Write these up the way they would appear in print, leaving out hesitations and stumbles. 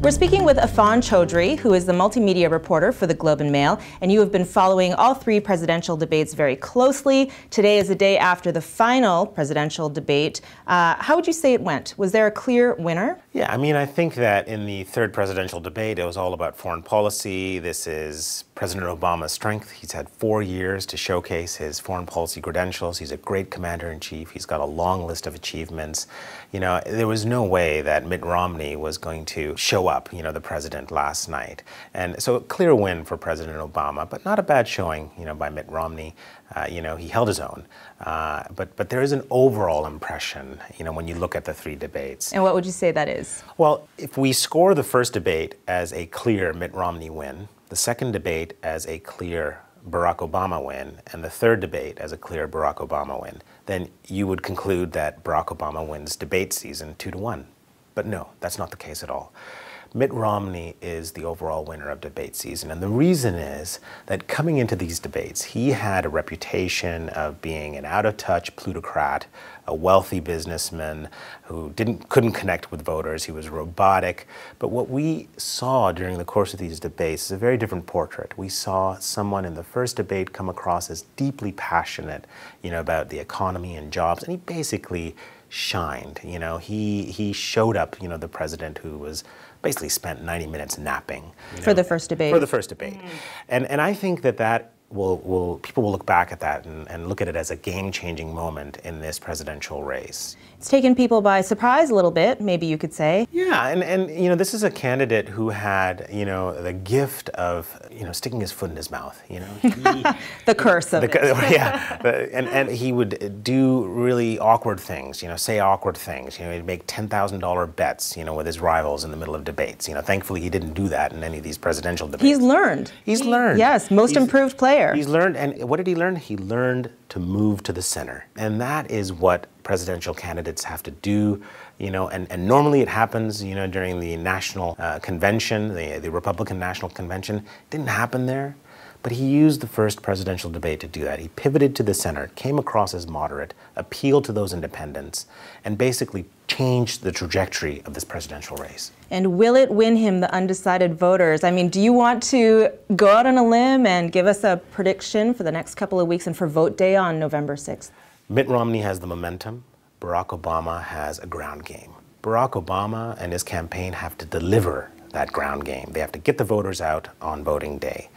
We're speaking with Affan Chowdhry, who is the multimedia reporter for the Globe and Mail, and you have been following all three presidential debates very closely. Today is the day after the final presidential debate. How would you say it went? Was there a clear winner? Yeah, I mean, I think that in the third presidential debate, it was all about foreign policy. This is President Obama's strength. He's had 4 years to showcase his foreign policy credentials. He's a great commander-in-chief. He's got a long list of achievements. You know, there was no way that Mitt Romney was going to show up, the president last night. And so a clear win for President Obama, but not a bad showing, by Mitt Romney. He held his own. But there is an overall impression, when you look at the three debates. And what would you say that is? Well, if we score the first debate as a clear Mitt Romney win, the second debate as a clear Barack Obama win, and the third debate as a clear Barack Obama win, then you would conclude that Barack Obama wins debate season 2-1. But no, that's not the case at all. Mitt Romney is the overall winner of debate season, and the reason is that coming into these debates, he had a reputation of being an out-of-touch plutocrat, a wealthy businessman who couldn't connect with voters. He was robotic. But what we saw during the course of these debates is a very different portrait. We saw someone in the first debate come across as deeply passionate, about the economy and jobs, and he basically shined. He showed up, the president who was basically spent 90 minutes napping. For the first debate. For the first debate. And I think that people will look back at that and look at it as a game-changing moment in this presidential race. It's taken people by surprise a little bit, maybe you could say. Yeah, and this is a candidate who had, the gift of, sticking his foot in his mouth, The curse of it. Yeah, and he would do really awkward things, say awkward things. He'd make $10,000 bets, with his rivals in the middle of debates. Thankfully he didn't do that in any of these presidential debates. He's learned. He's learned. Yes, most improved player. He's learned, and what did he learn? He learned to move to the center. And that is what presidential candidates have to do, and normally it happens, during the national convention, the Republican National Convention. It didn't happen there, but he used the first presidential debate to do that. He pivoted to the center, came across as moderate, appealed to those independents, and basically changed the trajectory of this presidential race. And will it win him the undecided voters? I mean, do you want to go out on a limb and give us a prediction for the next couple of weeks and for vote day on November 6th? Mitt Romney has the momentum. Barack Obama has a ground game. Barack Obama and his campaign have to deliver that ground game. They have to get the voters out on voting day.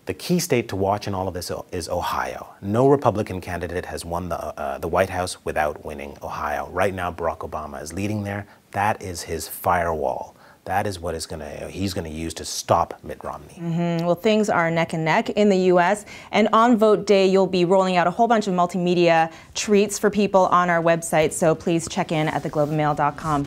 The key state to watch in all of this is Ohio. No Republican candidate has won the White House without winning Ohio. Right now, Barack Obama is leading there. That is his firewall. That is what he's going to use to stop Mitt Romney. Well, things are neck and neck in the U.S. And on vote day, you'll be rolling out a whole bunch of multimedia treats for people on our website. So please check in at theglobeandmail.com.